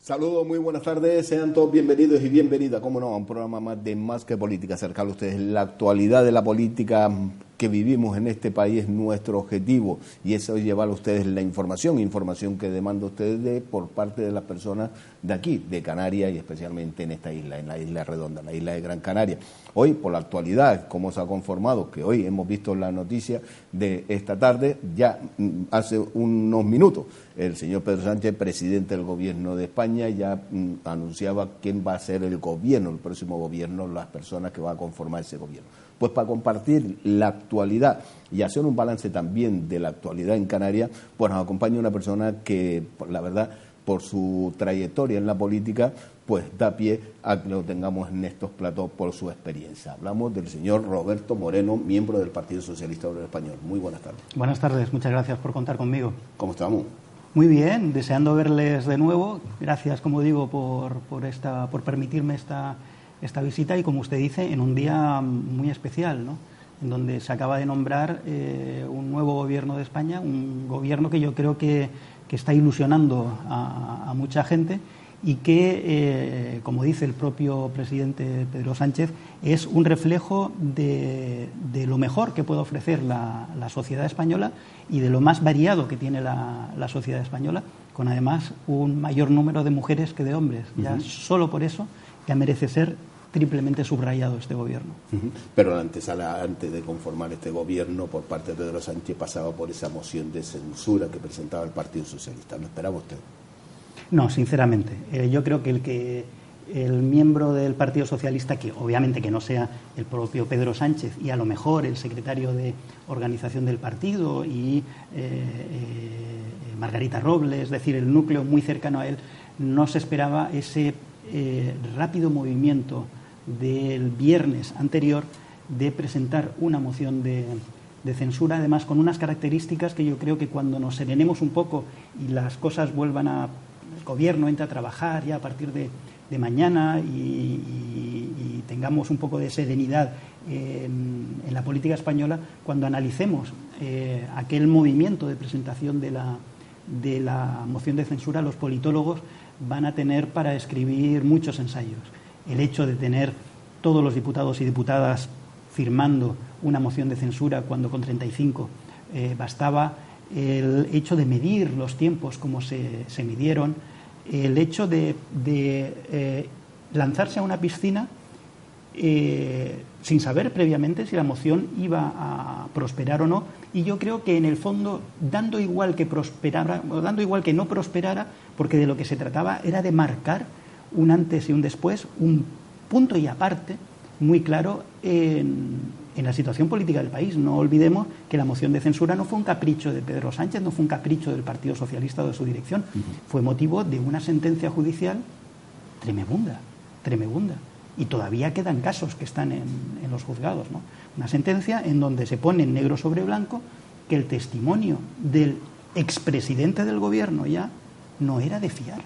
Saludos, muy buenas tardes, sean todos bienvenidos y bienvenidas, como no, a un programa más de Más que Política, acercarle a ustedes la actualidad de la política que vivimos en este país es nuestro objetivo, y eso es llevar a ustedes la información que demanda ustedes por parte de las personas de aquí, de Canarias, y especialmente en esta isla, en la isla redonda, la isla de Gran Canaria. Hoy, por la actualidad, cómo se ha conformado, que hoy hemos visto la noticia de esta tarde, ya hace unos minutos, el señor Pedro Sánchez, presidente del Gobierno de España, ya anunciaba quién va a ser el gobierno, el próximo gobierno, las personas que van a conformar ese gobierno. Pues para compartir la actualidad y hacer un balance también de la actualidad en Canarias, pues nos acompaña una persona que, la verdad, por su trayectoria en la política, pues da pie a que lo tengamos en estos platos por su experiencia. Hablamos del señor Roberto Moreno, miembro del Partido Socialista Obrero Español. Muy buenas tardes. Buenas tardes, muchas gracias por contar conmigo. ¿Cómo estamos? Muy bien, deseando verles de nuevo. Gracias, como digo, por permitirme esta visita y, como usted dice, en un día muy especial, ¿no?, en donde se acaba de nombrar un nuevo gobierno de España, un gobierno que yo creo que está ilusionando a mucha gente y que, como dice el propio presidente Pedro Sánchez, es un reflejo de lo mejor que puede ofrecer la sociedad española y de lo más variado que tiene la sociedad española, con además un mayor número de mujeres que de hombres. Ya solo por eso ya merece ser triplemente subrayado este gobierno. Pero la antesala, antes de conformar este gobierno por parte de Pedro Sánchez, pasaba por esa moción de censura que presentaba el Partido Socialista. ¿Lo esperaba usted? No, sinceramente. Yo creo que el miembro del Partido Socialista, que obviamente que no sea el propio Pedro Sánchez y a lo mejor el secretario de organización del partido y Margarita Robles, es decir, el núcleo muy cercano a él, no se esperaba ese rápido movimiento del viernes anterior de presentar una moción de censura, además con unas características que yo creo que cuando nos serenemos un poco y las cosas vuelvan el gobierno entre a trabajar ya a partir de mañana y tengamos un poco de serenidad en la política española, cuando analicemos aquel movimiento de presentación de la moción de censura, los politólogos van a tener para escribir muchos ensayos. El hecho de tener todos los diputados y diputadas firmando una moción de censura cuando con 35 bastaba, el hecho de medir los tiempos como se midieron, el hecho de lanzarse a una piscina sin saber previamente si la moción iba a prosperar o no, y yo creo que en el fondo, dando igual que prosperara o dando igual que no prosperara, porque de lo que se trataba era de marcar un antes y un después, un punto y aparte muy claro en la situación política del país. No olvidemos que la moción de censura no fue un capricho de Pedro Sánchez, no fue un capricho del Partido Socialista o de su dirección, fue motivo de una sentencia judicial tremenda. Y todavía quedan casos que están en los juzgados, ¿no? Una sentencia en donde se pone en negro sobre blanco que el testimonio del expresidente del gobierno ya no era de fiar.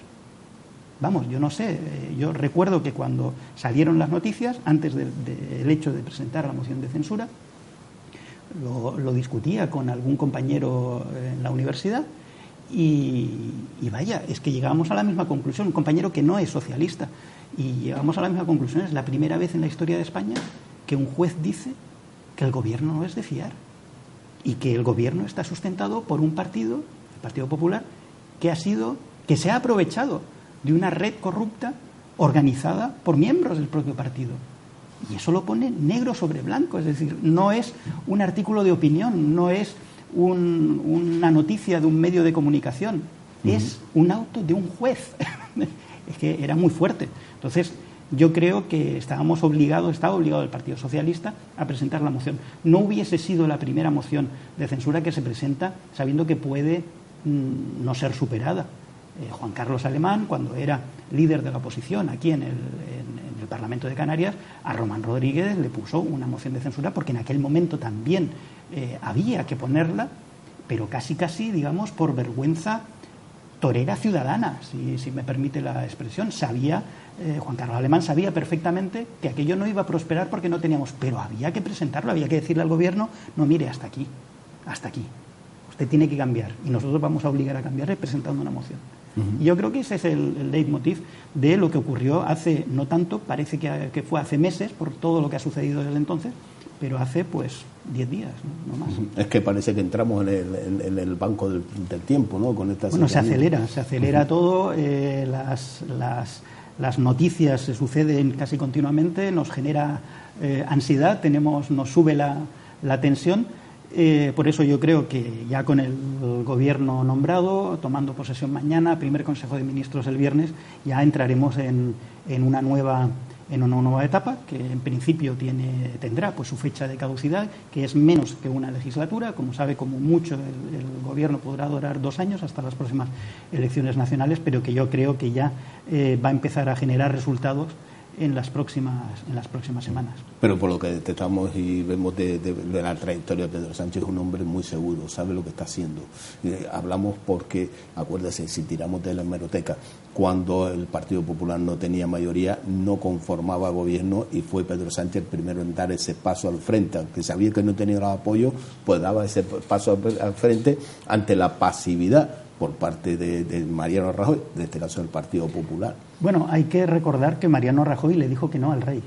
Vamos, yo no sé, yo recuerdo que cuando salieron las noticias, antes del hecho de presentar la moción de censura, lo discutía con algún compañero en la universidad y vaya, es que llegábamos a la misma conclusión, un compañero que no es socialista, y llegamos a la misma conclusión. Es la primera vez en la historia de España que un juez dice que el gobierno no es de fiar y que el gobierno está sustentado por un partido, el Partido Popular, que se ha aprovechado de una red corrupta organizada por miembros del propio partido. Y eso lo pone negro sobre blanco, es decir, no es un artículo de opinión, no es una noticia de un medio de comunicación, es un auto de un juez. Es que era muy fuerte. Entonces, yo creo que estaba obligado el Partido Socialista a presentar la moción. No hubiese sido la primera moción de censura que se presenta sabiendo que puede no ser superada. Juan Carlos Alemán, cuando era líder de la oposición aquí en el Parlamento de Canarias, a Román Rodríguez le puso una moción de censura porque en aquel momento también había que ponerla, pero casi, digamos, por vergüenza torera ciudadana, si me permite la expresión. Juan Carlos Alemán sabía perfectamente que aquello no iba a prosperar porque no teníamos, pero había que presentarlo, había que decirle al gobierno, no, mire, hasta aquí, usted tiene que cambiar y nosotros vamos a obligar a cambiar presentando una moción. Y yo creo que ese es el leitmotiv de lo que ocurrió hace no tanto, parece que fue hace meses, por todo lo que ha sucedido desde entonces, pero hace pues 10 días, no más. Es que parece que entramos en el banco del tiempo, ¿no? Con esta bueno, se acelera todo, las noticias se suceden casi continuamente, nos genera ansiedad, nos sube la tensión. Por eso yo creo que ya con el gobierno nombrado, tomando posesión mañana, primer Consejo de Ministros el viernes, ya entraremos en una nueva etapa que en principio tendrá pues su fecha de caducidad, que es menos que una legislatura. Como sabe, como mucho el gobierno podrá durar 2 años hasta las próximas elecciones nacionales, pero que yo creo que ya va a empezar a generar resultados en las próximas semanas. Pero por lo que detectamos y vemos de la trayectoria de Pedro Sánchez, es un hombre muy seguro, sabe lo que está haciendo. Hablamos porque, acuérdese, si tiramos de la hemeroteca, cuando el Partido Popular no tenía mayoría, no conformaba gobierno y fue Pedro Sánchez el primero en dar ese paso al frente, aunque sabía que no tenía el apoyo, pues daba ese paso al frente ante la pasividad por parte de Mariano Rajoy, en este caso del Partido Popular. Bueno, hay que recordar que Mariano Rajoy le dijo que no al rey,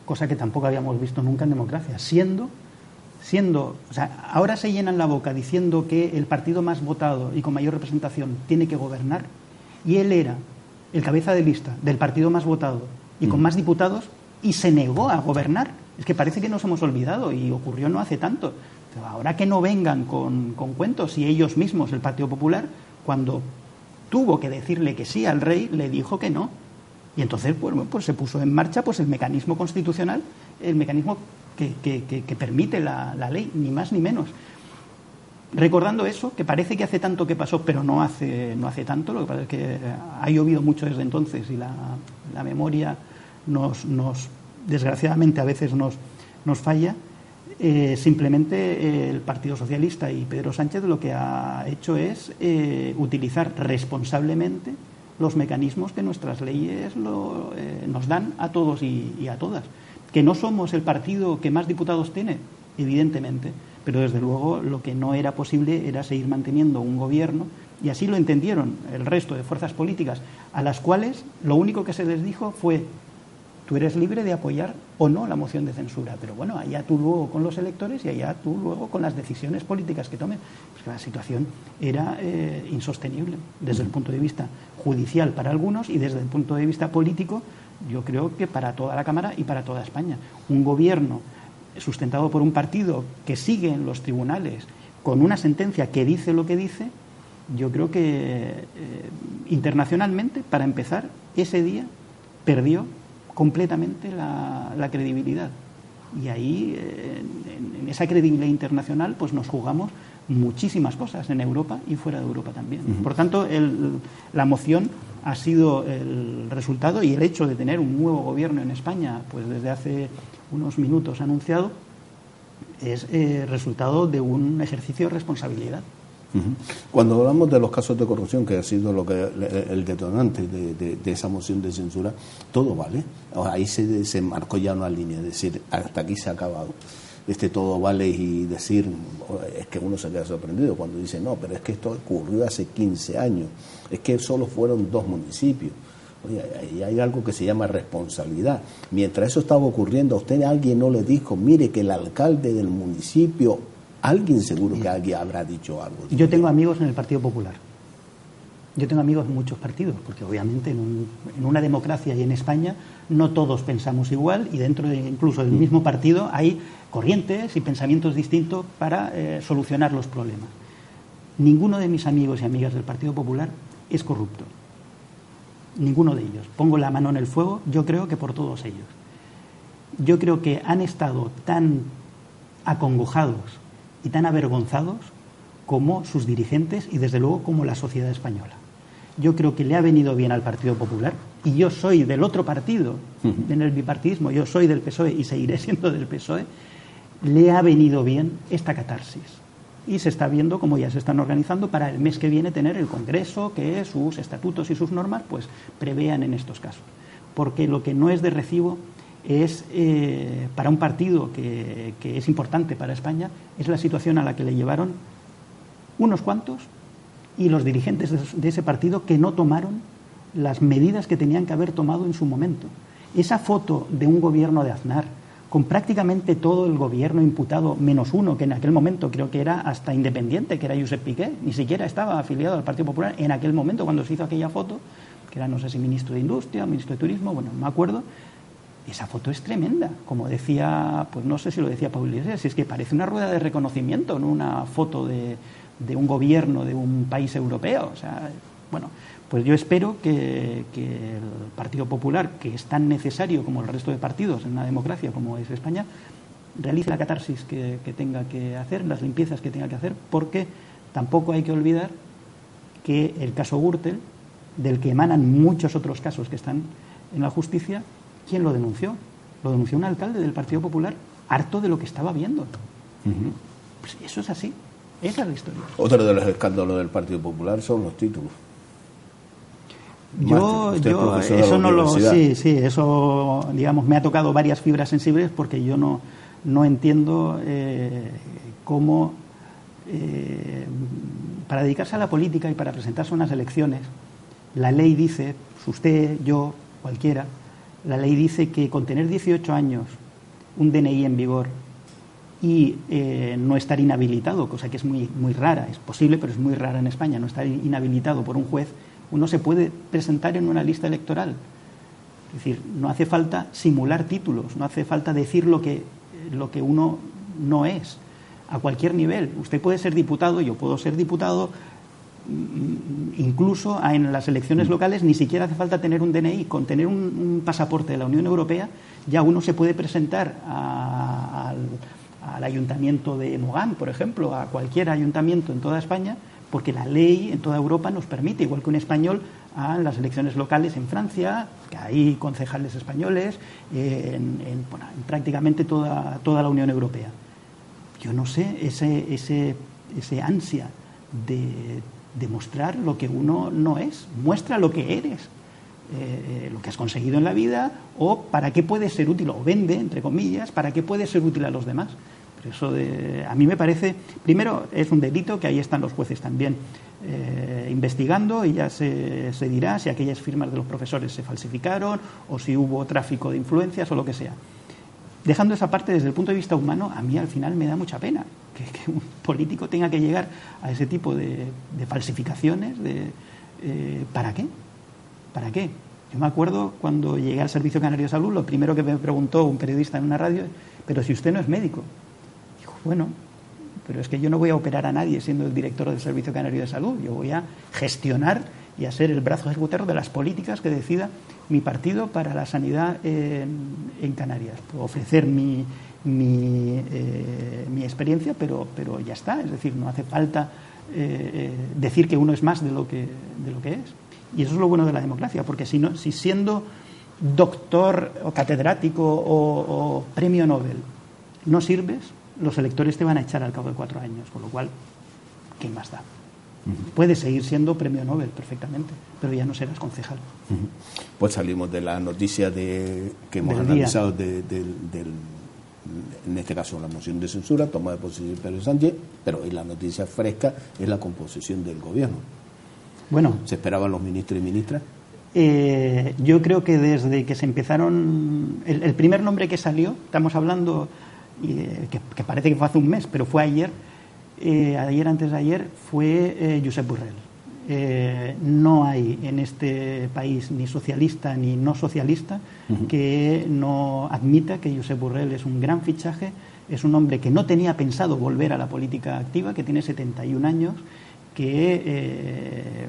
cosa que tampoco habíamos visto nunca en democracia, siendo, o sea, ahora se llenan la boca diciendo que el partido más votado y con mayor representación tiene que gobernar, y él era el cabeza de lista del partido más votado y con más diputados, y se negó a gobernar. Es que parece que nos hemos olvidado, y ocurrió no hace tanto. Pero ahora que no vengan con cuentos, y ellos mismos, el Partido Popular, cuando tuvo que decirle que sí al rey, le dijo que no. Y entonces pues se puso en marcha pues el mecanismo constitucional, el mecanismo que permite la ley, ni más ni menos. Recordando eso, que parece que hace tanto que pasó, pero no hace tanto, lo que pasa es que ha llovido mucho desde entonces y la memoria desgraciadamente a veces nos falla. Simplemente el Partido Socialista y Pedro Sánchez lo que ha hecho es utilizar responsablemente los mecanismos que nuestras leyes nos dan a todos y a todas. Que no somos el partido que más diputados tiene, evidentemente, pero desde luego lo que no era posible era seguir manteniendo un gobierno, y así lo entendieron el resto de fuerzas políticas, a las cuales lo único que se les dijo fue: tú eres libre de apoyar o no la moción de censura, pero bueno, allá tú luego con los electores y allá tú luego con las decisiones políticas que tomen. Pues la situación era insostenible desde el punto de vista judicial para algunos, y desde el punto de vista político, yo creo que para toda la Cámara y para toda España. Un gobierno sustentado por un partido que sigue en los tribunales con una sentencia que dice lo que dice, yo creo que internacionalmente, para empezar, ese día perdió completamente la credibilidad, y ahí en esa credibilidad internacional pues nos jugamos muchísimas cosas en Europa y fuera de Europa también. Por tanto, la moción ha sido el resultado, y el hecho de tener un nuevo gobierno en España pues desde hace unos minutos anunciado es resultado de un ejercicio de responsabilidad. Cuando hablamos de los casos de corrupción, que ha sido el detonante de esa moción de censura, todo vale. Ahí se marcó ya una línea, es decir, hasta aquí se ha acabado. Todo vale, y decir, es que uno se queda sorprendido cuando dice, no, pero es que esto ocurrió hace 15 años, es que solo fueron 2 municipios. Oye, ahí hay algo que se llama responsabilidad. Mientras eso estaba ocurriendo, a usted alguien no le dijo, mire, que el alcalde del municipio, alguien seguro que alguien habrá dicho algo. Yo tengo amigos en el Partido Popular. Yo tengo amigos en muchos partidos, porque obviamente en una democracia y en España no todos pensamos igual, y dentro incluso del mismo partido hay corrientes y pensamientos distintos para solucionar los problemas. Ninguno de mis amigos y amigas del Partido Popular es corrupto. Ninguno de ellos. Pongo la mano en el fuego, yo creo que por todos ellos. Yo creo que han estado tan acongojados y tan avergonzados como sus dirigentes y desde luego como la sociedad española. Yo creo que le ha venido bien al Partido Popular, y yo soy del otro partido, en el bipartidismo, yo soy del PSOE y seguiré siendo del PSOE, le ha venido bien esta catarsis. Y se está viendo cómo ya se están organizando para el mes que viene tener el Congreso, que sus estatutos y sus normas pues prevean en estos casos. Porque lo que no es de recibo es, para un partido que es importante para España, es la situación a la que le llevaron unos cuantos y los dirigentes de ese partido que no tomaron las medidas que tenían que haber tomado en su momento. Esa foto de un gobierno de Aznar, con prácticamente todo el gobierno imputado, menos uno, que en aquel momento creo que era hasta independiente, que era Josep Piqué, ni siquiera estaba afiliado al Partido Popular en aquel momento cuando se hizo aquella foto, que era, no sé si ministro de Industria, ministro de Turismo, bueno, no me acuerdo. Esa foto es tremenda, como decía, pues no sé si lo decía Pablo Iglesias, si es que parece una rueda de reconocimiento, no una foto de un gobierno de un país europeo. O sea, bueno, pues yo espero que el Partido Popular, que es tan necesario como el resto de partidos en una democracia como es España, realice la catarsis que tenga que hacer, las limpiezas que tenga que hacer, porque tampoco hay que olvidar que el caso Gürtel, del que emanan muchos otros casos que están en la justicia, ¿quién lo denunció? Lo denunció un alcalde del Partido Popular, harto de lo que estaba viendo. Pues eso es así, esa es la historia. Otro de los escándalos del Partido Popular son los títulos. Yo eso no lo... Sí, eso, digamos, me ha tocado varias fibras sensibles porque yo no entiendo cómo, para dedicarse a la política y para presentarse a unas elecciones, la ley dice, usted, yo, cualquiera, la ley dice que con tener 18 años, un DNI en vigor y no estar inhabilitado, cosa que es muy, muy rara, es posible, pero es muy rara en España, no estar inhabilitado por un juez, uno se puede presentar en una lista electoral. Es decir, no hace falta simular títulos, no hace falta decir lo que uno no es, a cualquier nivel. Usted puede ser diputado, yo puedo ser diputado, incluso en las elecciones locales ni siquiera hace falta tener un DNI. Con tener un pasaporte de la Unión Europea ya uno se puede presentar al ayuntamiento de Mogán, por ejemplo, a cualquier ayuntamiento en toda España, porque la ley en toda Europa nos permite, igual que un español, a las elecciones locales en Francia, que hay concejales españoles, en prácticamente toda la Unión Europea. Yo no sé, ese ansia de mostrar lo que uno no es, muestra lo que eres, lo que has conseguido en la vida, o para qué puede ser útil, o vende, entre comillas, para qué puede ser útil a los demás. Pero eso a mí me parece, primero, es un delito, que ahí están los jueces también investigando, y ya se dirá si aquellas firmas de los profesores se falsificaron o si hubo tráfico de influencias o lo que sea. Dejando esa parte, desde el punto de vista humano, a mí al final me da mucha pena que un político tenga que llegar a ese tipo de falsificaciones. ¿Para qué? ¿Para qué? Yo me acuerdo cuando llegué al Servicio Canario de Salud, lo primero que me preguntó un periodista en una radio, pero si usted no es médico. Dijo, bueno, pero es que yo no voy a operar a nadie siendo el director del Servicio Canario de Salud. Yo voy a gestionar y a ser el brazo ejecutor de las políticas que decida mi partido para la sanidad en Canarias. Puedo ofrecer mi experiencia, pero ya está. Es decir, no hace falta decir que uno es más de lo que es. Y eso es lo bueno de la democracia, porque si siendo doctor o catedrático o premio Nobel no sirves, los electores te van a echar al cabo de 4 años, con lo cual, ¿qué más da? Puedes seguir siendo premio Nobel perfectamente, pero ya no serás concejal. Pues salimos de la noticia que hemos analizado en este caso la moción de censura, toma de posesión de Pedro Sánchez, pero hoy la noticia fresca es la composición del gobierno. Bueno, ¿se esperaban los ministros y ministras? Yo creo que desde que se empezaron, el primer nombre que salió, estamos hablando, que parece que fue hace un mes, pero fue ayer, antes de ayer, fue Josep Borrell. No hay en este país ni socialista ni no socialista que no admita que Josep Borrell es un gran fichaje, es un hombre que no tenía pensado volver a la política activa, que tiene 71 años, que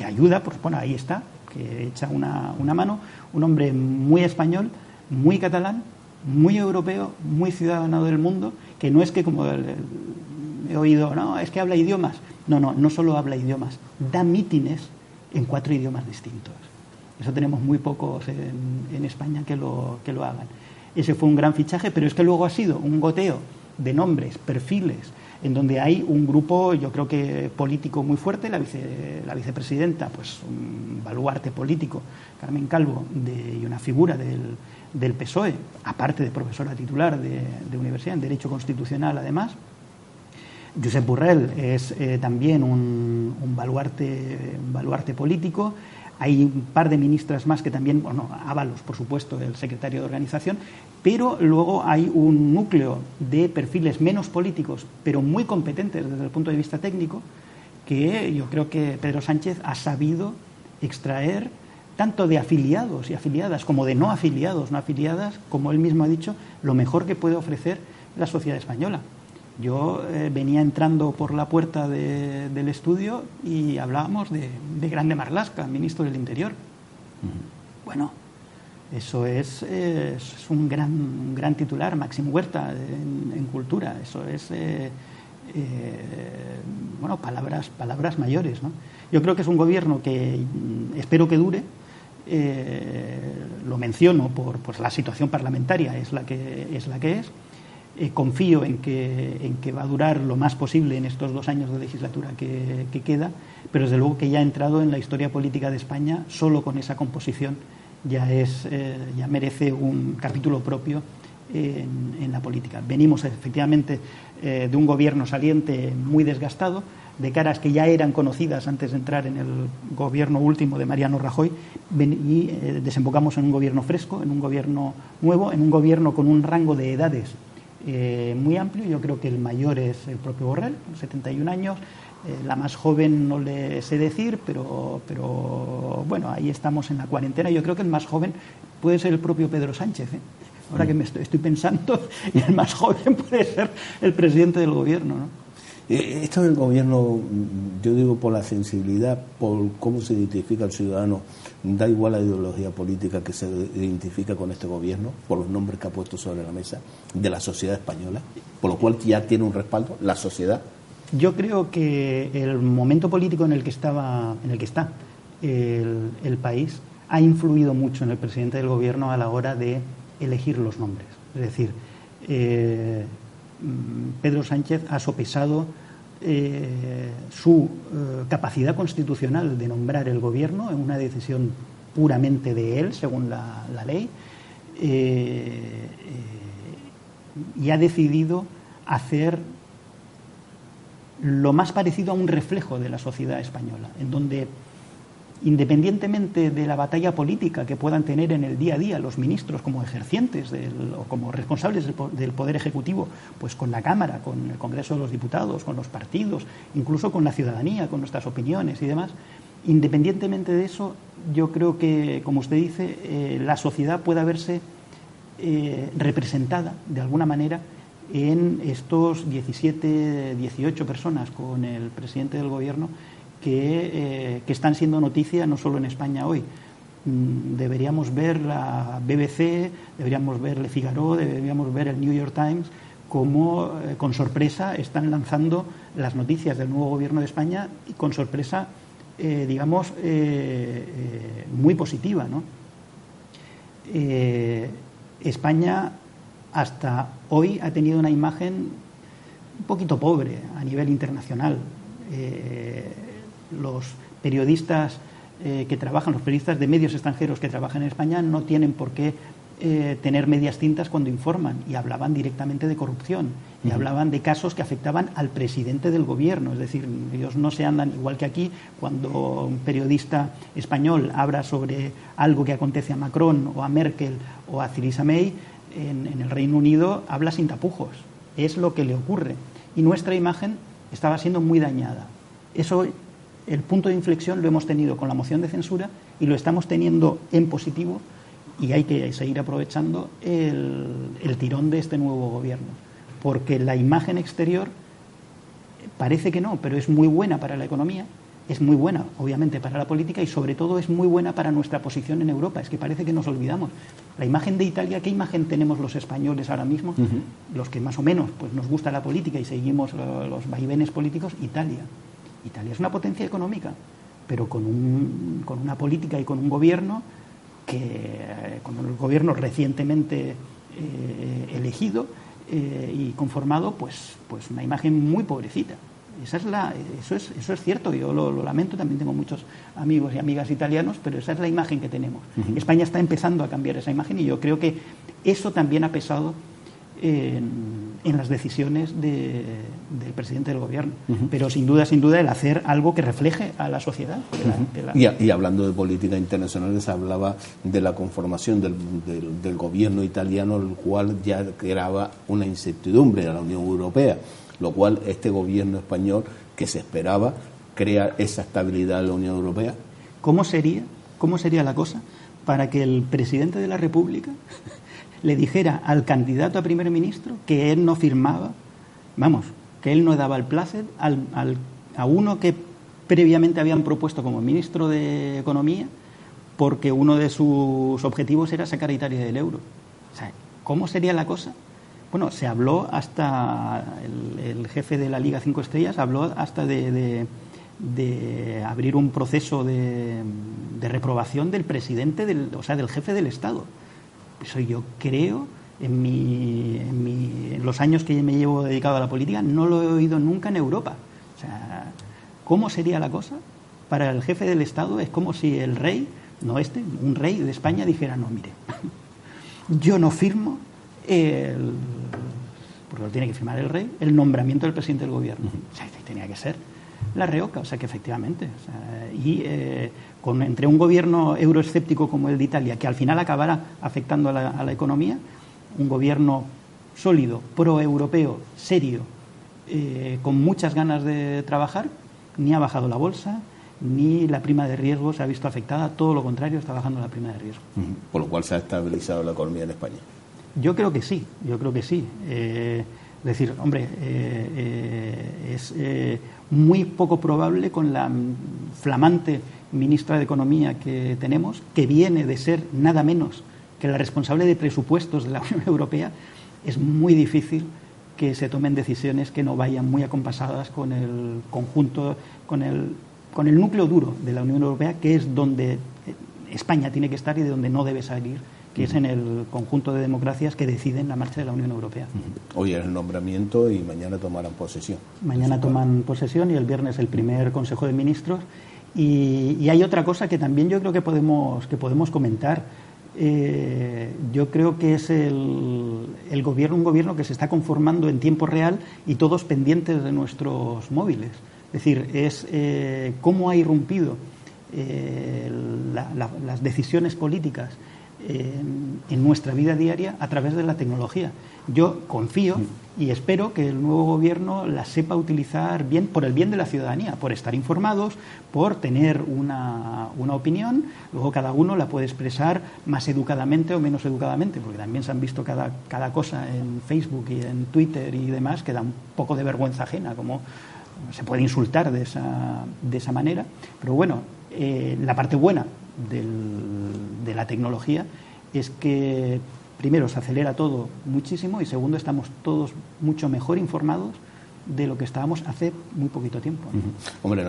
ayuda, pues bueno, ahí está, que echa una mano, un hombre muy español, muy catalán, muy europeo, muy ciudadano del mundo, que no es que, como he oído, no, es que habla idiomas. No solo habla idiomas, da mítines en 4 idiomas distintos. Eso tenemos muy pocos en España que lo hagan. Ese fue un gran fichaje, pero es que luego ha sido un goteo de nombres, perfiles, en donde hay un grupo, yo creo que político muy fuerte, la vicepresidenta, pues un baluarte político, Carmen Calvo, y una figura del PSOE, aparte de profesora titular de universidad, en Derecho Constitucional además. Josep Borrell es también un baluarte político. Hay un par de ministras más que también, bueno, Ábalos, por supuesto, el secretario de organización, pero luego hay un núcleo de perfiles menos políticos, pero muy competentes desde el punto de vista técnico, que yo creo que Pedro Sánchez ha sabido extraer tanto de afiliados y afiliadas como de no afiliados, no afiliadas, como él mismo ha dicho, lo mejor que puede ofrecer la sociedad española. Yo venía entrando por la puerta del estudio y hablábamos de Grande Marlaska, ministro del Interior. Bueno, eso es un gran titular, Máximo Huerta en cultura. Eso es, bueno, palabras mayores, ¿no? Yo creo que es un gobierno que espero que dure. Lo menciono por pues, la situación parlamentaria es la que es. Confío en que va a durar lo más posible en estos 2 años de legislatura que queda, pero desde luego que ya ha entrado en la historia política de España solo con esa composición. Ya merece un capítulo propio en la política. Venimos efectivamente de un gobierno saliente muy desgastado, de caras que ya eran conocidas antes de entrar en el gobierno último de Mariano Rajoy, y desembocamos en un gobierno fresco, en un gobierno nuevo, en un gobierno con un rango de edades muy amplio. Yo creo que el mayor es el propio Borrell, 71 años. La más joven no le sé decir, pero bueno, ahí estamos en la cuarentena. Yo creo que el más joven puede ser el propio Pedro Sánchez, ¿eh? Ahora que me estoy pensando, y el más joven puede ser el presidente del gobierno, ¿no? Esto del gobierno, yo digo por la sensibilidad, por cómo se identifica el ciudadano, da igual la ideología política que se identifica con este gobierno, por los nombres que ha puesto sobre la mesa, de la sociedad española, por lo cual ya tiene un respaldo, la sociedad. Yo creo que el momento político en el que está el país ha influido mucho en el presidente del gobierno a la hora de elegir los nombres. Es decir, Pedro Sánchez ha sopesado su capacidad constitucional de nombrar el gobierno en una decisión puramente de él, según la ley, y ha decidido hacer lo más parecido a un reflejo de la sociedad española, en donde, independientemente de la batalla política que puedan tener en el día a día los ministros como ejercientes o como responsables del Poder Ejecutivo, pues con la Cámara, con el Congreso de los Diputados, con los partidos, incluso con la ciudadanía, con nuestras opiniones y demás, independientemente de eso, yo creo que, como usted dice, la sociedad puede verse representada de alguna manera en estos 17, 18 personas con el presidente del gobierno que están siendo noticia no solo en España hoy. Deberíamos ver la BBC, deberíamos ver Le Figaro, deberíamos ver el New York Times, como con sorpresa están lanzando las noticias del nuevo gobierno de España, y con sorpresa, digamos, muy positiva, ¿no? España hasta hoy ha tenido una imagen un poquito pobre a nivel internacional. Los periodistas los periodistas de medios extranjeros que trabajan en España no tienen por qué tener medias tintas cuando informan, y hablaban directamente de corrupción y hablaban de casos que afectaban al presidente del gobierno. Es decir, ellos no se andan igual que aquí, cuando un periodista español habla sobre algo que acontece a Macron o a Merkel o a Theresa May, en el Reino Unido habla sin tapujos. Es lo que le ocurre, y nuestra imagen estaba siendo muy dañada. Eso, el punto de inflexión lo hemos tenido con la moción de censura, y lo estamos teniendo en positivo, y hay que seguir aprovechando el tirón de este nuevo gobierno, porque la imagen exterior parece que no, pero es muy buena para la economía, es muy buena obviamente para la política, y sobre todo es muy buena para nuestra posición en Europa. Es que parece que nos olvidamos. La imagen de Italia, ¿qué imagen tenemos los españoles ahora mismo? Los que más o menos pues nos gusta la política y seguimos los vaivenes políticos. Italia es una potencia económica, pero con una política y con un gobierno con el gobierno recientemente elegido y conformado, pues una imagen muy pobrecita. Eso es cierto, yo lo lamento, también tengo muchos amigos y amigas italianos, pero esa es la imagen que tenemos. España está empezando a cambiar esa imagen, y yo creo que eso también ha pesado en en las decisiones del presidente del gobierno. Pero sin duda, el hacer algo que refleje a la sociedad. Y hablando de política internacional, se hablaba de la conformación del gobierno italiano, el cual ya creaba una incertidumbre a la Unión Europea, lo cual este gobierno español, que se esperaba, crea esa estabilidad en la Unión Europea. ¿Cómo sería la cosa para que el presidente de la República le dijera al candidato a primer ministro que él no firmaba, que él no daba el plácet a uno que previamente habían propuesto como ministro de Economía, porque uno de sus objetivos era sacar a Italia del euro? O sea, ¿cómo sería la cosa? Bueno, se habló hasta, el jefe de la Liga 5 Estrellas habló hasta de abrir un proceso de reprobación del presidente, del jefe del Estado. Eso yo creo, en los años que me llevo dedicado a la política, no lo he oído nunca en Europa. O sea, ¿cómo sería la cosa? Para el jefe del Estado es como si el rey, un rey de España dijera, no, mire, yo no firmo, porque lo tiene que firmar el rey, el nombramiento del presidente del gobierno. O sea, tenía que ser la Rioja, o sea que efectivamente. Entre un gobierno euroescéptico como el de Italia, que al final acabará afectando a la economía, un gobierno sólido, pro-europeo, serio, con muchas ganas de trabajar, ni ha bajado la bolsa, ni la prima de riesgo se ha visto afectada, todo lo contrario, está bajando la prima de riesgo. Por lo cual se ha estabilizado la economía en España. Yo creo que sí. Es decir, hombre, es muy poco probable, con la flamante ministra de Economía que tenemos, que viene de ser nada menos que la responsable de presupuestos de la Unión Europea, es muy difícil que se tomen decisiones que no vayan muy acompasadas con el conjunto, con el núcleo duro de la Unión Europea, que es donde España tiene que estar y de donde no debe salir, que es en el conjunto de democracias que deciden la marcha de la Unión Europea. Hoy es el nombramiento y mañana tomarán posesión. Mañana toman posesión y el viernes el primer Consejo de Ministros. Y hay otra cosa que también yo creo que podemos comentar. Yo creo que es un gobierno que se está conformando en tiempo real y todos pendientes de nuestros móviles. Es decir, es cómo ha irrumpido las decisiones políticas en nuestra vida diaria a través de la tecnología. Yo confío y espero que el nuevo gobierno la sepa utilizar bien, por el bien de la ciudadanía, por estar informados, por tener una opinión. Luego cada uno la puede expresar más educadamente o menos educadamente, porque también se han visto cada cosa en Facebook y en Twitter y demás que da un poco de vergüenza ajena, como se puede insultar de esa manera. Pero bueno, la parte buena de la tecnología es que primero se acelera todo muchísimo y segundo estamos todos mucho mejor informados de lo que estábamos hace muy poquito tiempo. Hombre,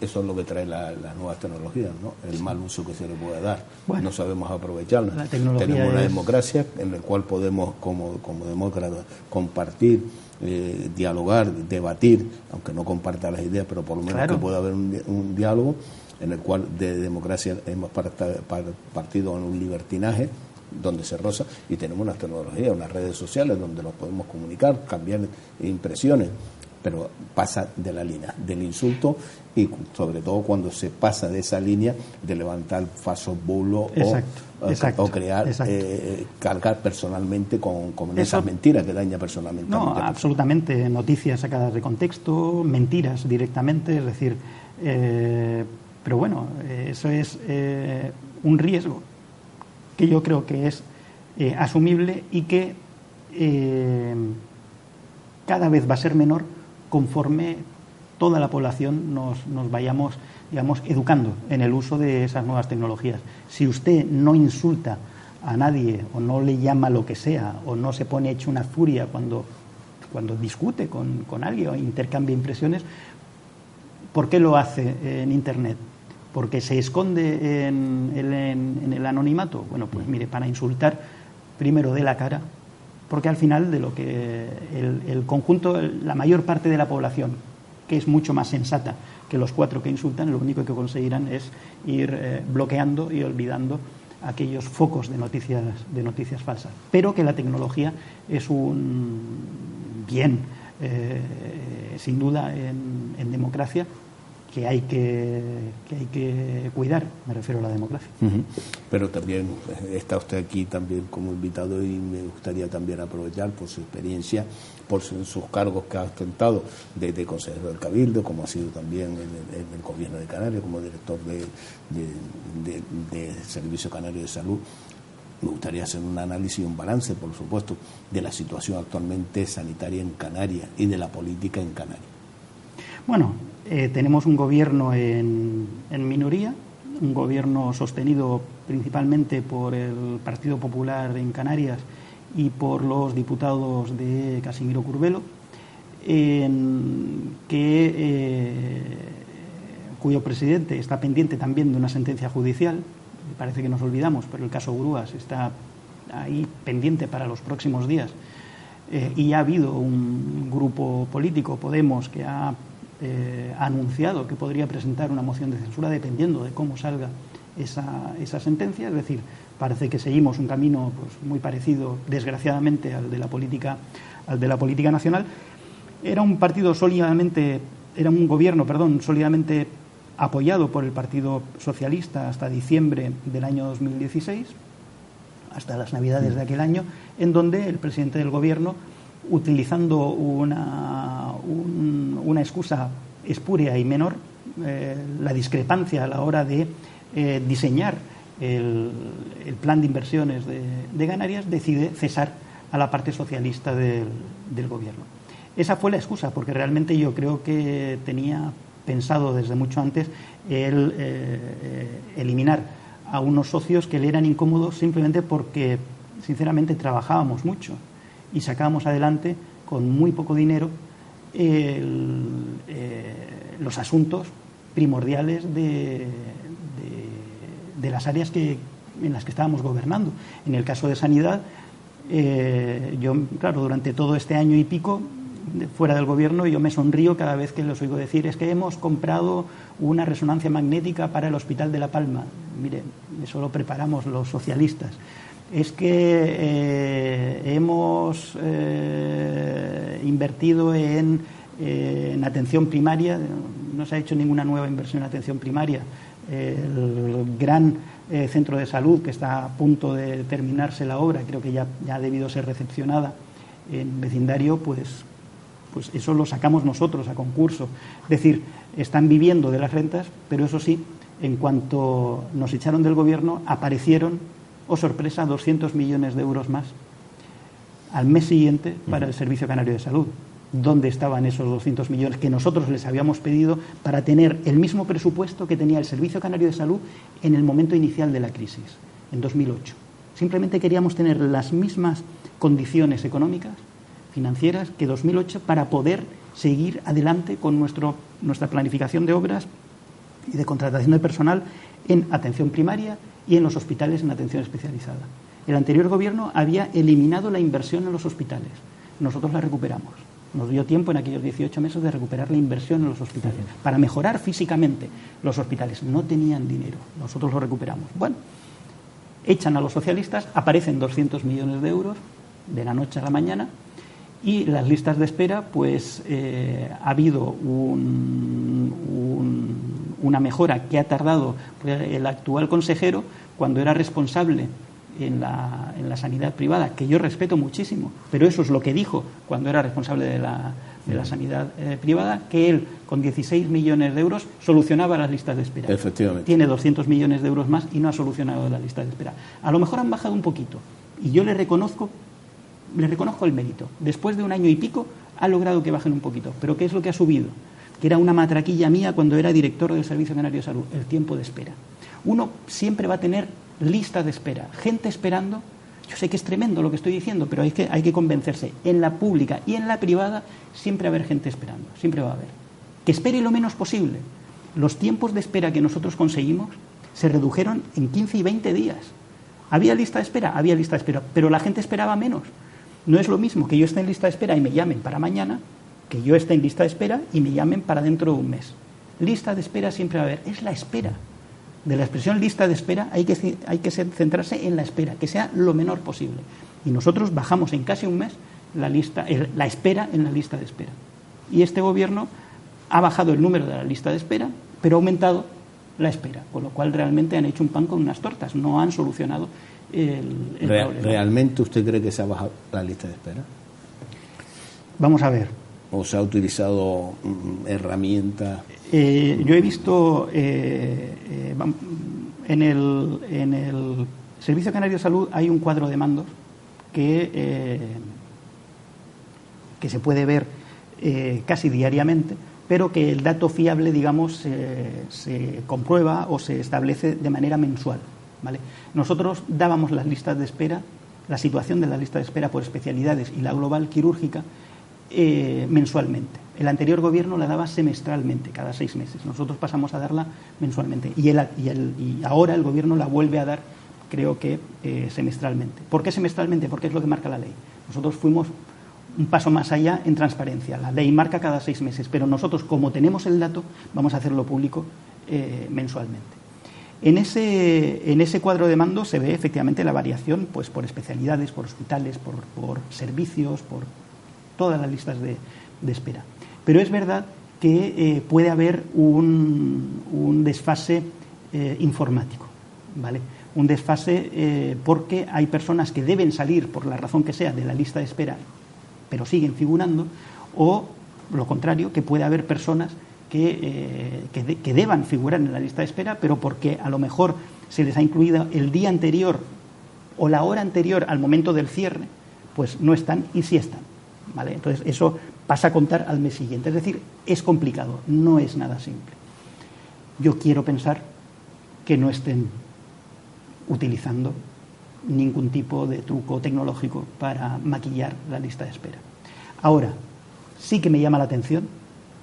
eso es lo que trae las nuevas tecnologías, ¿no? El mal uso que se le puede dar. No sabemos aprovecharla. Tenemos una democracia en la cual podemos, como demócratas, compartir, dialogar, debatir, aunque no comparta las ideas, pero por lo menos que pueda haber un diálogo, en el cual de democracia hemos partido en un libertinaje donde se roza, y tenemos unas tecnologías, unas redes sociales donde nos podemos comunicar, cambiar impresiones, pero pasa de la línea del insulto, y sobre todo cuando se pasa de esa línea de levantar falsos bulos o crear, cargar personalmente con esas mentiras que daña personalmente. No, absolutamente, noticias sacadas de contexto, mentiras directamente, es decir, pero bueno, eso es un riesgo que yo creo que es asumible y que cada vez va a ser menor conforme toda la población nos vayamos, digamos, educando en el uso de esas nuevas tecnologías. Si usted no insulta a nadie o no le llama lo que sea o no se pone hecho una furia cuando discute con alguien o intercambia impresiones, ¿por qué lo hace en Internet? ¿Porque se esconde en el anonimato? Bueno, pues mire, para insultar primero de la cara, porque al final de lo que el conjunto, la mayor parte de la población, que es mucho más sensata que los 4 que insultan, lo único que conseguirán es ir bloqueando y olvidando aquellos focos de noticias falsas. Pero que la tecnología es un bien, sin duda, en democracia, que hay que cuidar, me refiero a la democracia. Pero también está usted aquí también como invitado y me gustaría también aprovechar por su experiencia, por sus cargos que ha ostentado de consejero del Cabildo, como ha sido también en el Gobierno de Canarias, como director de Servicio Canario de Salud. Me gustaría hacer un análisis y un balance, por supuesto, de la situación actualmente sanitaria en Canarias y de la política en Canarias. Bueno, tenemos un gobierno en minoría, un gobierno sostenido principalmente por el Partido Popular en Canarias y por los diputados de Casimiro Curbelo, cuyo presidente está pendiente también de una sentencia judicial. Parece que nos olvidamos, pero el caso Grúas está ahí pendiente para los próximos días. Y ya ha habido un grupo político, Podemos, que ha anunciado que podría presentar una moción de censura dependiendo de cómo salga esa sentencia. Es decir, parece que seguimos un camino pues muy parecido, desgraciadamente, al de la política nacional. Era un gobierno sólidamente apoyado por el Partido Socialista hasta diciembre del año 2016, hasta las Navidades de aquel año, en donde el presidente del gobierno, utilizando una excusa espúrea y menor, la discrepancia a la hora de diseñar el plan de inversiones de Canarias, decide cesar a la parte socialista del gobierno. Esa fue la excusa, porque realmente yo creo que tenía pensado desde mucho antes el eliminar a unos socios que le eran incómodos simplemente porque, sinceramente, trabajábamos mucho y sacábamos adelante con muy poco dinero los asuntos primordiales de las áreas en las que estábamos gobernando. En el caso de sanidad, yo, claro, durante todo este año y pico fuera del gobierno, yo me sonrío cada vez que les oigo decir: es que hemos comprado una resonancia magnética para el Hospital de La Palma. Mire, eso lo preparamos los socialistas. Es que hemos invertido en atención primaria. No se ha hecho ninguna nueva inversión en atención primaria. El gran centro de salud, que está a punto de terminarse la obra, creo que ya ha debido ser recepcionada en vecindario, pues eso lo sacamos nosotros a concurso. Es decir, están viviendo de las rentas, pero eso sí, en cuanto nos echaron del gobierno, aparecieron, oh sorpresa, 200 millones de euros más al mes siguiente para el Servicio Canario de Salud. ¿Dónde estaban esos 200 millones que nosotros les habíamos pedido para tener el mismo presupuesto que tenía el Servicio Canario de Salud en el momento inicial de la crisis, en 2008? Simplemente queríamos tener las mismas condiciones económicas, financieras, que 2008 para poder seguir adelante con nuestra planificación de obras y de contratación de personal en atención primaria y en los hospitales en atención especializada. El anterior gobierno había eliminado la inversión en los hospitales. Nosotros la recuperamos. Nos dio tiempo en aquellos 18 meses de recuperar la inversión en los hospitales, para mejorar físicamente los hospitales. No tenían dinero, nosotros lo recuperamos. Bueno, echan a los socialistas, aparecen 200 millones de euros de la noche a la mañana, y las listas de espera, pues ha habido una mejora que ha tardado el actual consejero, cuando era responsable en la sanidad privada, que yo respeto muchísimo, pero eso es lo que dijo cuando era responsable de la sanidad privada, que él con 16 millones de euros solucionaba las listas de espera. Efectivamente. Tiene 200 millones de euros más y no ha solucionado las listas de espera. A lo mejor han bajado un poquito y yo le reconozco el mérito. Después de un año y pico ha logrado que bajen un poquito. Pero ¿qué es lo que ha subido? Que era una matraquilla mía cuando era director del Servicio Canario de Salud: el tiempo de espera. Uno siempre va a tener listas de espera, gente esperando. Yo sé que es tremendo lo que estoy diciendo, pero hay que convencerse. En la pública y en la privada siempre va a haber gente esperando, siempre va a haber. Que espere lo menos posible. Los tiempos de espera que nosotros conseguimos se redujeron en 15 y 20 días. ¿Había lista de espera? Había lista de espera, pero la gente esperaba menos. No es lo mismo que yo esté en lista de espera y me llamen para mañana, que yo esté en lista de espera y me llamen para dentro de un mes. Lista de espera siempre va a haber. Es la espera. De la expresión lista de espera hay que centrarse en la espera, que sea lo menor posible. Y nosotros bajamos en casi un mes la espera en la lista de espera. Y este gobierno ha bajado el número de la lista de espera, pero ha aumentado la espera, con lo cual realmente han hecho un pan con unas tortas, no han solucionado el problema. ¿Realmente usted cree que se ha bajado la lista de espera? Vamos a ver. ¿O se ha utilizado herramientas? Yo he visto en el Servicio Canario de Salud hay un cuadro de mandos que se puede ver casi diariamente, pero que el dato fiable, digamos, se comprueba o se establece de manera mensual, ¿vale? Nosotros dábamos las listas de espera, la situación de la lista de espera por especialidades y la global quirúrgica mensualmente. El anterior gobierno la daba semestralmente, cada 6 meses. Nosotros pasamos a darla mensualmente y ahora el gobierno la vuelve a dar, creo que semestralmente. ¿Por qué semestralmente? Porque es lo que marca la ley. Nosotros fuimos un paso más allá en transparencia. La ley marca cada 6 meses, pero nosotros, como tenemos el dato, vamos a hacerlo público mensualmente. En ese cuadro de mando se ve efectivamente la variación, pues por especialidades, por hospitales, por servicios, por todas las listas de espera. Pero es verdad que puede haber un desfase informático, ¿vale? Un desfase porque hay personas que deben salir, por la razón que sea, de la lista de espera, pero siguen figurando, o lo contrario, que puede haber personas que deban figurar en la lista de espera, pero porque a lo mejor se les ha incluido el día anterior o la hora anterior al momento del cierre, pues no están y sí están, ¿vale? Entonces eso pasa a contar al mes siguiente. Es decir, es complicado, no es nada simple. Yo quiero pensar que no estén utilizando ningún tipo de truco tecnológico para maquillar la lista de espera. Ahora, sí que me llama la atención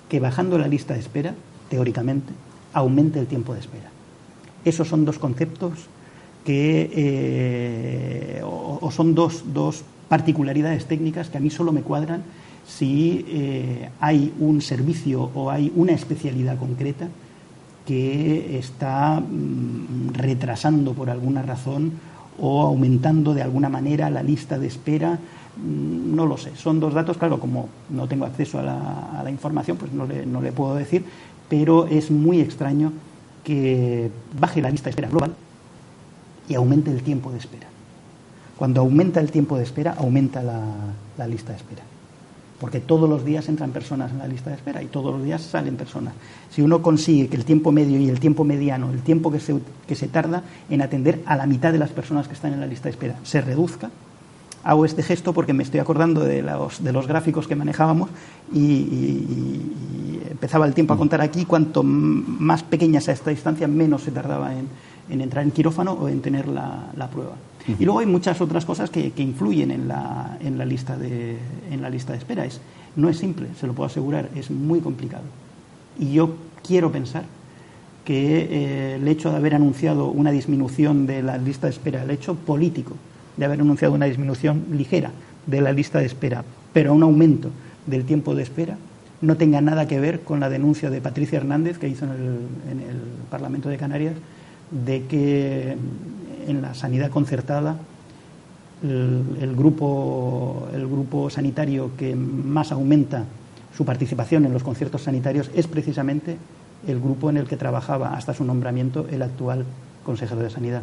que bajando la lista de espera, teóricamente, aumente el tiempo de espera. Esos son dos conceptos que o son dos particularidades técnicas que a mí solo me cuadran si hay un servicio o hay una especialidad concreta que está retrasando por alguna razón o aumentando de alguna manera la lista de espera. No lo sé, son dos datos, claro, como no tengo acceso a la información, pues no le puedo decir, pero es muy extraño que baje la lista de espera global y aumente el tiempo de espera. Cuando aumenta el tiempo de espera, aumenta la lista de espera. Porque todos los días entran personas en la lista de espera y todos los días salen personas. Si uno consigue que el tiempo medio y el tiempo mediano, el tiempo que se tarda en atender a la mitad de las personas que están en la lista de espera, se reduzca. Hago este gesto porque me estoy acordando de los gráficos que manejábamos y empezaba el tiempo a contar aquí. Cuanto más pequeña sea esta distancia, menos se tardaba en entrar en quirófano o en tener la prueba. Y luego hay muchas otras cosas que influyen en la lista de espera. No es simple, se lo puedo asegurar, es muy complicado. Y yo quiero pensar que el hecho de haber anunciado una disminución de la lista de espera, el hecho político de haber anunciado una disminución ligera de la lista de espera, pero un aumento del tiempo de espera, no tenga nada que ver con la denuncia de Patricia Hernández que hizo en el Parlamento de Canarias de que en la sanidad concertada el grupo sanitario que más aumenta su participación en los conciertos sanitarios es precisamente el grupo en el que trabajaba hasta su nombramiento el actual consejero de Sanidad.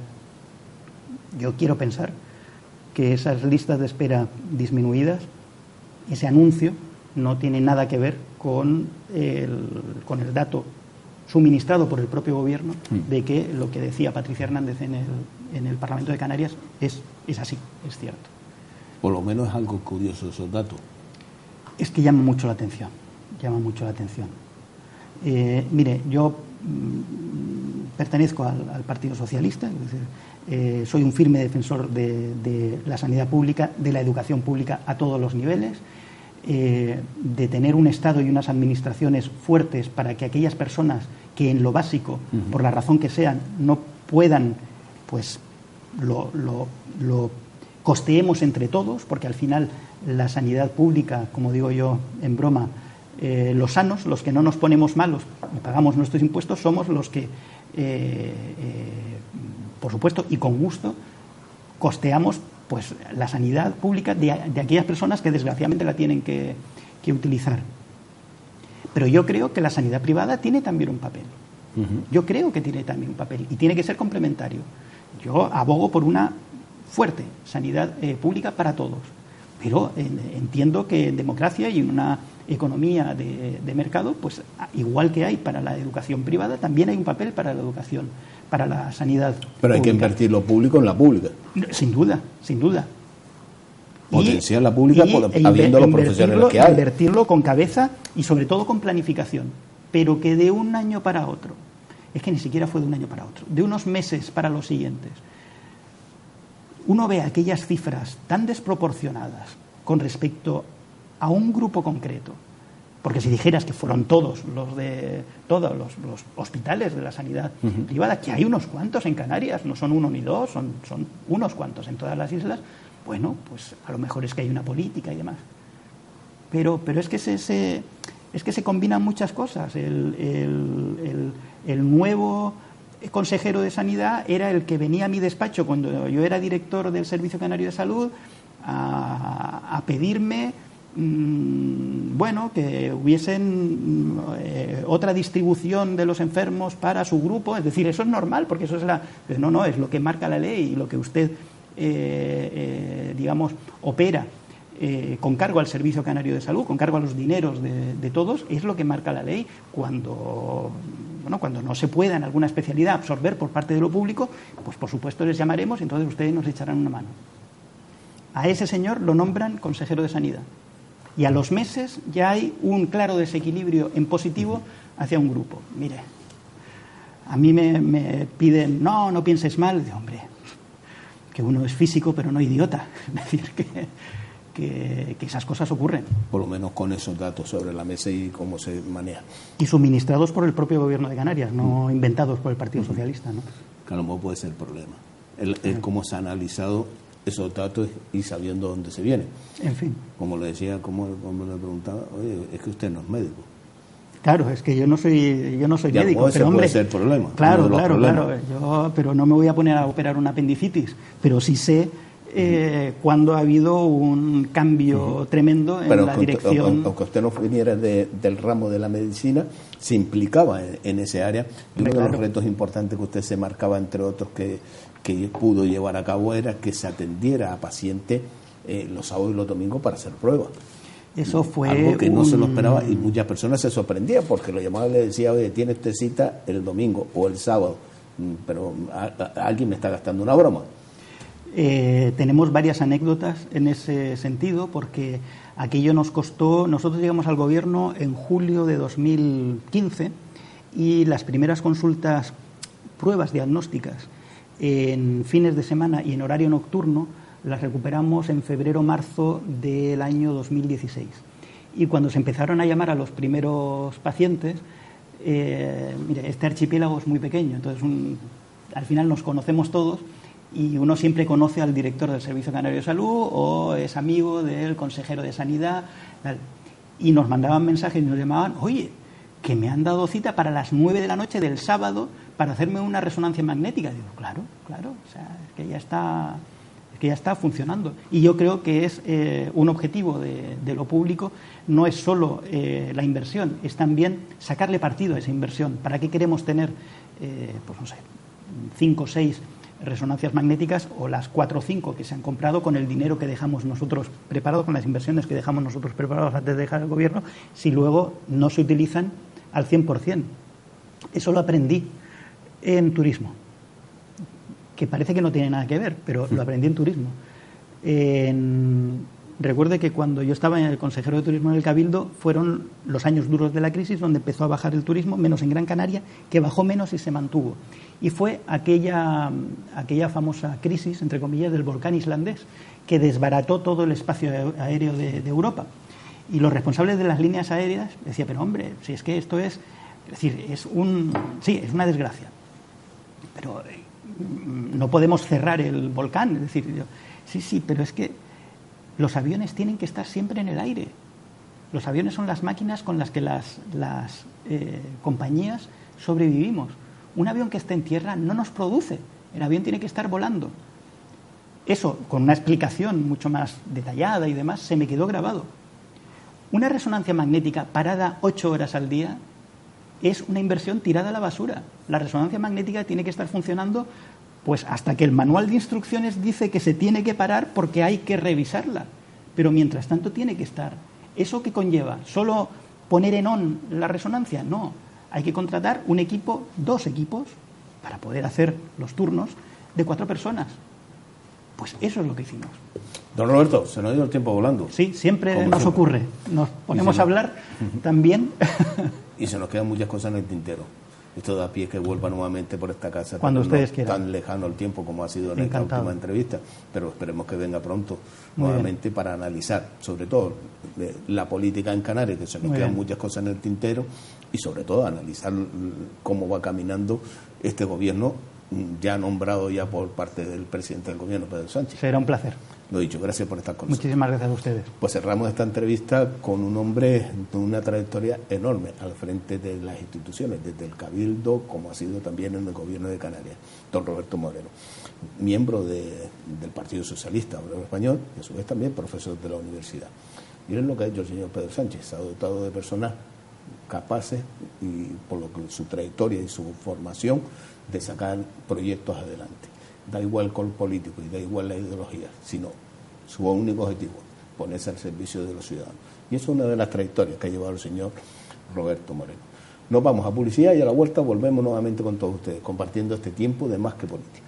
Yo quiero pensar que esas listas de espera disminuidas, ese anuncio, no tiene nada que ver con el dato suministrado por el propio gobierno de que lo que decía Patricia Hernández en el Parlamento de Canarias es así, es cierto. Por lo menos es algo curioso esos datos. Es que llama mucho la atención, mire, yo pertenezco al Partido Socialista, es decir, soy un firme defensor de la sanidad pública, de la educación pública a todos los niveles, de tener un Estado y unas administraciones fuertes para que aquellas personas que en lo básico, por la razón que sean, no puedan, pues lo costeemos entre todos, porque al final la sanidad pública, como digo yo en broma, los sanos, los que no nos ponemos malos y pagamos nuestros impuestos, somos los que, por supuesto y con gusto, costeamos pues la sanidad pública de aquellas personas que desgraciadamente la tienen que utilizar. Pero yo creo que la sanidad privada tiene también un papel. Yo creo que tiene también un papel y tiene que ser complementario. Yo abogo por una fuerte sanidad pública para todos, pero entiendo que en democracia y en una economía de mercado, pues igual que hay para la educación privada, también hay un papel para la educación, para la sanidad Pero hay pública. que invertir lo público en la pública. Sin duda, sin duda. Potenciar la pública habiendo los profesionales que hay. Invertirlo con cabeza y sobre todo con planificación, pero que de un año para otro, es que ni siquiera fue de un año para otro, de unos meses para los siguientes, uno ve aquellas cifras tan desproporcionadas con respecto a un grupo concreto, porque si dijeras que fueron todos los hospitales de la sanidad privada, que hay unos cuantos en Canarias, no son uno ni dos, son unos cuantos en todas las islas, bueno, pues a lo mejor es que hay una política y demás. Pero es que se combinan muchas cosas. El nuevo consejero de Sanidad era el que venía a mi despacho cuando yo era director del Servicio Canario de Salud a pedirme que hubiesen otra distribución de los enfermos para su grupo. Es decir, eso es normal, porque eso es es lo que marca la ley y lo que usted opera con cargo al Servicio Canario de Salud, con cargo a los dineros de todos, es lo que marca la ley. Cuando no se pueda en alguna especialidad absorber por parte de lo público, pues por supuesto les llamaremos y entonces ustedes nos echarán una mano. A ese señor lo nombran consejero de Sanidad y a los meses ya hay un claro desequilibrio en positivo hacia un grupo. Mire, a mí me piden, no pienses mal. Digo, hombre, que uno es físico pero no idiota. Es decir, que esas cosas ocurren. Por lo menos con esos datos sobre la mesa y cómo se maneja. Y suministrados por el propio gobierno de Canarias, no inventados por el Partido Socialista, ¿no? Que a lo mejor puede ser el problema. El cómo se ha analizado esos datos y sabiendo dónde se viene. En fin. Como le decía, como le preguntaba, oye, es que usted no es médico. Claro, es que yo no soy médico, pero hombre, puede ser el problema. Claro, pero no me voy a poner a operar una apendicitis, pero sí sé cuando ha habido un cambio tremendo en la dirección. Aunque usted no viniera del ramo de la medicina, se implicaba en ese área. Y uno de los retos importantes que usted se marcaba, entre otros, que pudo llevar a cabo, era que se atendiera a pacientes los sábados y los domingos para hacer pruebas. Eso fue algo que no se lo esperaba y muchas personas se sorprendían porque lo llamaban y le decía, oye, tiene usted cita el domingo o el sábado, pero alguien me está gastando una broma. Tenemos varias anécdotas en ese sentido, porque aquello nos costó. Nosotros llegamos al gobierno en julio de 2015 y las primeras consultas, pruebas diagnósticas en fines de semana y en horario nocturno las recuperamos en febrero-marzo del año 2016. Y cuando se empezaron a llamar a los primeros pacientes, mire, este archipiélago es muy pequeño, entonces al final nos conocemos todos y uno siempre conoce al director del Servicio Canario de Salud o es amigo del consejero de Sanidad, tal. Y nos mandaban mensajes y nos llamaban, oye, que me han dado cita para las 9 de la noche del sábado para hacerme una resonancia magnética. Digo, claro, o sea, es que ya está funcionando. Y yo creo que es un objetivo de lo público, no es solo la inversión, es también sacarle partido a esa inversión. ¿Para qué queremos tener, 5 o 6 resonancias magnéticas o las 4 o 5 que se han comprado con el dinero que dejamos nosotros preparado, con las inversiones que dejamos nosotros preparados antes de dejar el gobierno, si luego no se utilizan al 100%? Eso lo aprendí en turismo, que parece que no tiene nada que ver, pero lo aprendí en turismo. Recuerde que cuando yo estaba en el consejero de turismo en el Cabildo fueron los años duros de la crisis, donde empezó a bajar el turismo, menos en Gran Canaria, que bajó menos y se mantuvo. Y fue aquella famosa crisis, entre comillas, del volcán islandés, que desbarató todo el espacio aéreo de Europa. Y los responsables de las líneas aéreas decían, pero hombre, si es que esto es decir, es una desgracia. Pero no podemos cerrar el volcán. Es decir, sí, pero es que los aviones tienen que estar siempre en el aire. Los aviones son las máquinas con las que las compañías sobrevivimos. Un avión que esté en tierra no nos produce. El avión tiene que estar volando. Eso, con una explicación mucho más detallada y demás, se me quedó grabado. Una resonancia magnética parada 8 horas al día es una inversión tirada a la basura. La resonancia magnética tiene que estar funcionando pues hasta que el manual de instrucciones dice que se tiene que parar porque hay que revisarla. Pero mientras tanto tiene que estar. ¿Eso qué conlleva? ¿Solo poner en on la resonancia? No. Hay que contratar un equipo, 2 equipos, para poder hacer los turnos de 4 personas. Pues eso es lo que hicimos. Don Roberto, se nos ha ido el tiempo volando. Sí, siempre nos ocurre. Nos ponemos a hablar también. Y se nos quedan muchas cosas en el tintero. Esto da pie que vuelva nuevamente por esta casa. Cuando ustedes quieran. Tan lejano el tiempo como ha sido en esta última entrevista. Pero esperemos que venga pronto nuevamente para analizar, sobre todo, la política en Canarias, que se nos quedan muchas cosas en el tintero, y sobre todo analizar cómo va caminando este gobierno ya nombrado ya por parte del presidente del gobierno, Pedro Sánchez. Será un placer. Lo dicho, gracias por estar con nosotros. Muchísimas gracias a ustedes. Pues cerramos esta entrevista con un hombre de una trayectoria enorme al frente de las instituciones, desde el Cabildo, como ha sido también en el gobierno de Canarias, don Roberto Moreno, miembro del Partido Socialista Obrero Español y a su vez también profesor de la universidad. Miren lo que ha hecho el señor Pedro Sánchez, se ha dotado de personas capaces y por lo que su trayectoria y su formación de sacar proyectos adelante. Da igual el color político y da igual la ideología, sino su único objetivo, ponerse al servicio de los ciudadanos. Y eso es una de las trayectorias que ha llevado el señor Roberto Moreno. Nos vamos a publicidad y a la vuelta volvemos nuevamente con todos ustedes, compartiendo este tiempo de Más que Política.